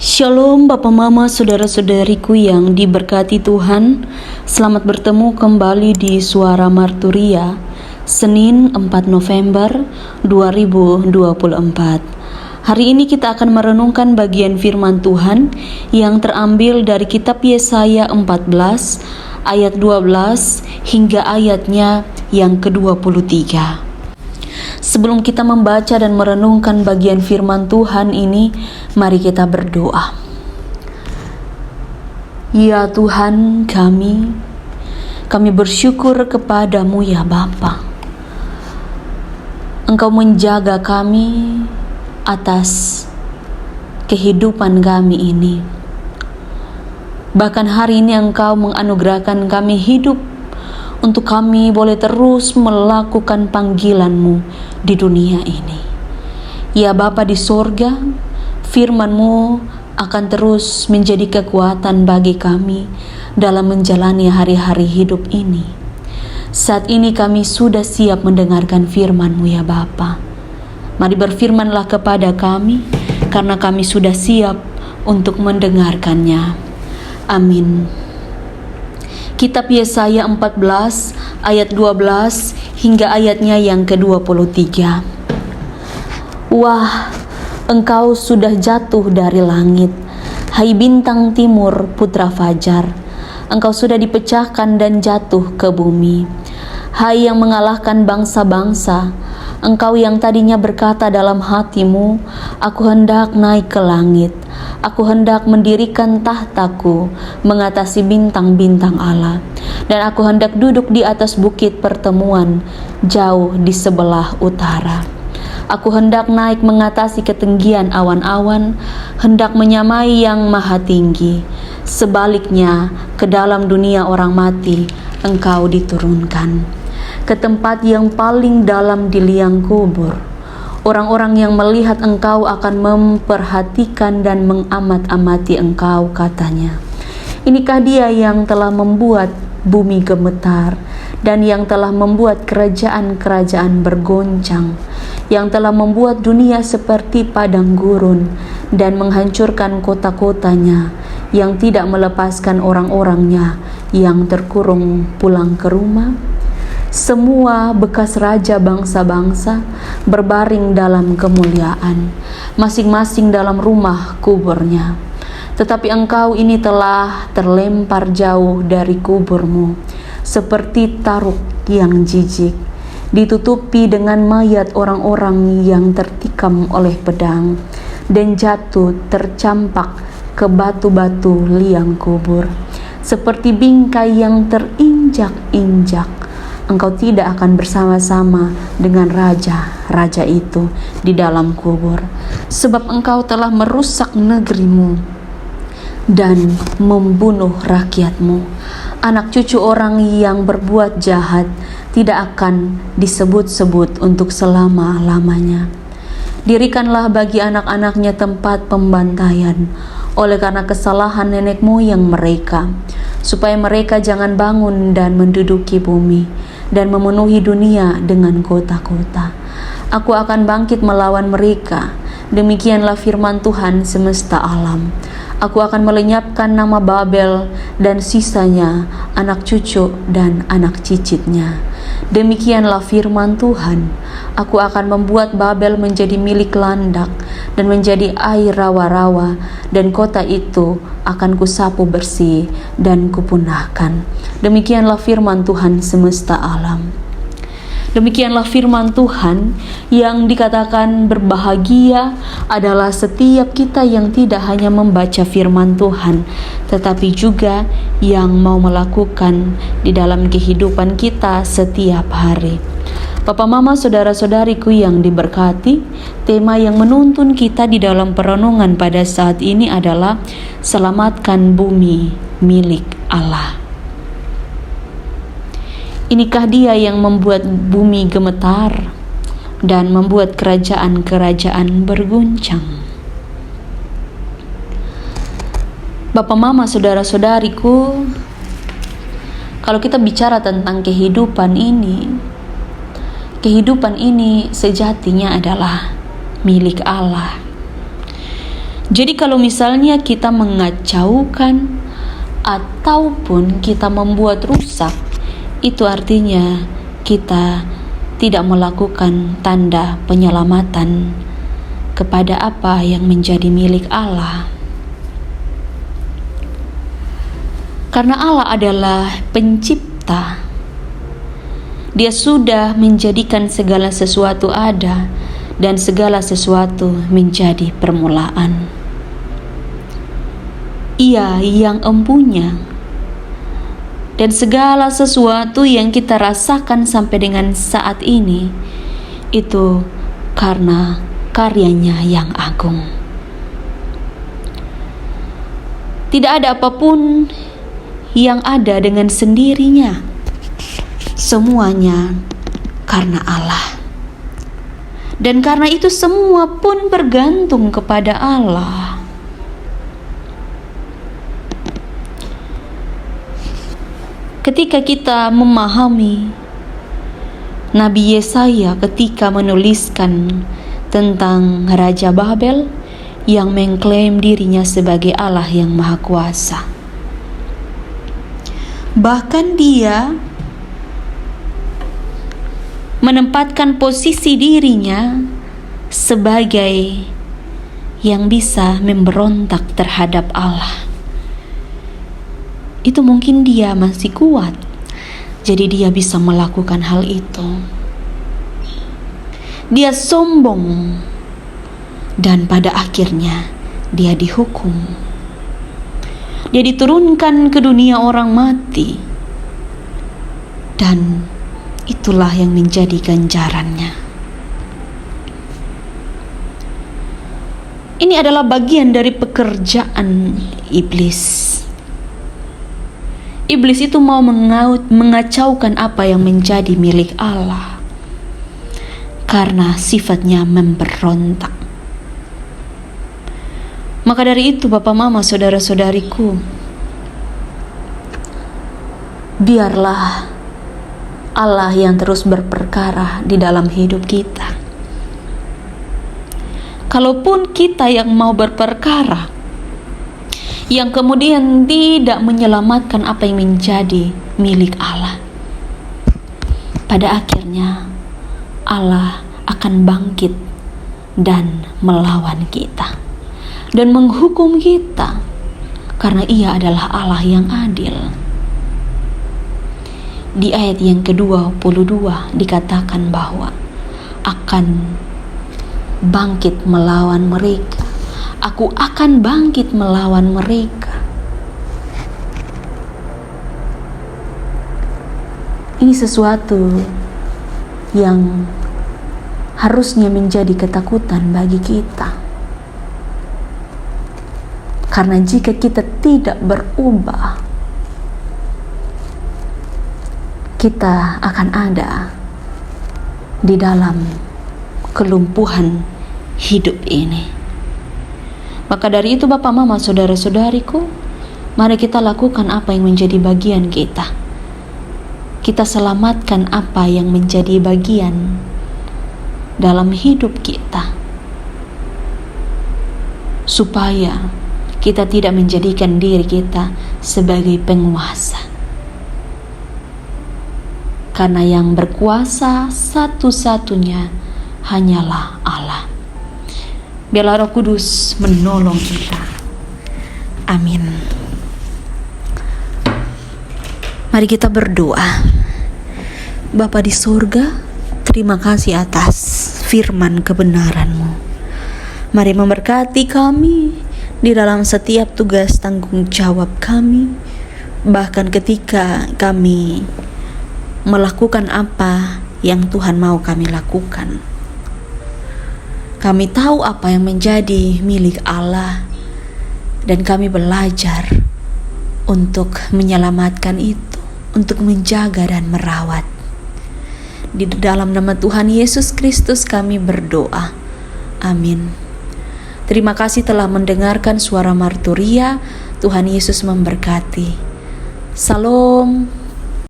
Shalom Bapak Mama Saudara-saudariku yang diberkati Tuhan. Selamat bertemu kembali di Suara Marturia Senin 4 November 2024. Hari ini kita akan merenungkan bagian firman Tuhan yang terambil dari kitab Yesaya 14 ayat 12 hingga ayatnya yang ke-23. Sebelum kita membaca dan merenungkan bagian firman Tuhan ini, mari kita berdoa. Ya Tuhan kami bersyukur kepadamu ya Bapa. Engkau menjaga kami atas kehidupan kami ini. Bahkan hari ini Engkau menganugerahkan kami hidup untuk kami boleh terus melakukan panggilan-Mu di dunia ini. Ya Bapa di sorga, firman-Mu akan terus menjadi kekuatan bagi kami dalam menjalani hari-hari hidup ini. Saat ini kami sudah siap mendengarkan firman-Mu ya Bapa. Mari berfirmanlah kepada kami, karena kami sudah siap untuk mendengarkannya. Amin. Kitab Yesaya 14 ayat 12 hingga ayatnya yang ke-23. Wah, engkau sudah jatuh dari langit, hai bintang timur putra fajar. Engkau sudah dipecahkan dan jatuh ke bumi. Hai yang mengalahkan bangsa-bangsa, engkau yang tadinya berkata dalam hatimu, aku hendak naik ke langit. Aku hendak mendirikan tahtaku mengatasi bintang-bintang Allah, dan aku hendak duduk di atas bukit pertemuan jauh di sebelah utara. Aku hendak naik mengatasi ketinggian awan-awan, hendak menyamai yang maha tinggi. Sebaliknya, ke dalam dunia orang mati engkau diturunkan, ke tempat yang paling dalam di liang kubur. Orang-orang yang melihat engkau akan memperhatikan dan mengamat-amati engkau, katanya. Inikah dia yang telah membuat bumi gemetar dan yang telah membuat kerajaan-kerajaan bergoncang, yang telah membuat dunia seperti padang gurun dan menghancurkan kota-kotanya, yang tidak melepaskan orang-orangnya yang terkurung pulang ke rumah? Semua bekas raja bangsa-bangsa berbaring dalam kemuliaan, masing-masing dalam rumah kuburnya. Tetapi engkau ini telah terlempar jauh dari kuburmu, seperti taruk yang jijik, ditutupi dengan mayat orang-orang yang tertikam oleh pedang, dan jatuh tercampak ke batu-batu liang kubur. Seperti bingkai yang terinjak-injak, engkau tidak akan bersama-sama dengan raja-raja itu di dalam kubur, sebab engkau telah merusak negerimu dan membunuh rakyatmu. Anak cucu orang yang berbuat jahat tidak akan disebut-sebut untuk selama-lamanya. Dirikanlah bagi anak-anaknya tempat pembantaian oleh karena kesalahan nenek moyang mereka, supaya mereka jangan bangun dan menduduki bumi dan memenuhi dunia dengan kota-kota. Aku akan bangkit melawan mereka, demikianlah firman Tuhan semesta alam. Aku akan melenyapkan nama Babel dan sisanya, anak cucu dan anak cicitnya. Demikianlah firman Tuhan. Aku akan membuat Babel menjadi milik landak dan menjadi air rawa-rawa, dan kota itu akan kusapu bersih dan kupunahkan. Demikianlah firman Tuhan semesta alam. Demikianlah firman Tuhan yang dikatakan berbahagia adalah setiap kita yang tidak hanya membaca firman Tuhan, tetapi juga yang mau melakukan di dalam kehidupan kita setiap hari. Bapak Mama Saudara-saudariku yang diberkati, tema yang menuntun kita di dalam perenungan pada saat ini adalah selamatkan bumi milik Allah. Inikah dia yang membuat bumi gemetar dan membuat kerajaan-kerajaan berguncang. Bapak Mama Saudara-saudariku, kalau kita bicara tentang kehidupan ini sejatinya adalah milik Allah. Jadi kalau misalnya kita mengacaukan ataupun kita membuat rusak, itu artinya kita tidak melakukan tanda penyelamatan kepada apa yang menjadi milik Allah. Karena Allah adalah pencipta. Dia sudah menjadikan segala sesuatu ada dan segala sesuatu menjadi permulaan. Ia yang empunya, dan segala sesuatu yang kita rasakan sampai dengan saat ini itu karena karyanya yang agung. Tidak ada apapun yang ada dengan sendirinya. Semuanya karena Allah. Dan karena itu semua pun bergantung kepada Allah. Ketika kita memahami Nabi Yesaya ketika menuliskan tentang Raja Babel yang mengklaim dirinya sebagai Allah yang Maha Kuasa. Bahkan dia menempatkan posisi dirinya sebagai yang bisa memberontak terhadap Allah. Itu mungkin dia masih kuat, jadi dia bisa melakukan hal itu. Dia sombong, dan pada akhirnya dia dihukum. Dia diturunkan ke dunia orang mati, dan itulah yang menjadi ganjarannya. Ini adalah bagian dari pekerjaan iblis. Iblis itu mau mengacaukan apa yang menjadi milik Allah karena sifatnya memberontak. Maka dari itu Bapak Mama, saudara-saudariku, biarlah Allah yang terus berperkara di dalam hidup kita. Kalaupun kita yang mau berperkara, yang kemudian tidak menyelamatkan apa yang menjadi milik Allah, pada akhirnya Allah akan bangkit dan melawan kita dan menghukum kita, karena Ia adalah Allah yang adil. Di ayat yang ke-22 dikatakan bahwa akan bangkit melawan mereka. Aku akan bangkit melawan mereka. Ini sesuatu yang harusnya menjadi ketakutan bagi kita. Karena jika kita tidak berubah, kita akan ada di dalam kelumpuhan hidup ini. Maka dari itu Bapak Mama, saudara-saudariku, mari kita lakukan apa yang menjadi bagian kita. Kita selamatkan apa yang menjadi bagian dalam hidup kita, supaya kita tidak menjadikan diri kita sebagai penguasa. Karena yang berkuasa satu-satunya hanyalah Allah. Biarlah Roh Kudus menolong kita. Amin. Mari kita berdoa. Bapa di surga, terima kasih atas firman kebenaran-Mu. Mari memberkati kami di dalam setiap tugas tanggung jawab kami, bahkan ketika kami melakukan apa yang Tuhan mau kami lakukan. Kami tahu apa yang menjadi milik Allah, dan kami belajar untuk menyelamatkan itu, untuk menjaga dan merawat. Di dalam nama Tuhan Yesus Kristus kami berdoa. Amin. Terima kasih telah mendengarkan suara Marturia. Tuhan Yesus memberkati. Salam.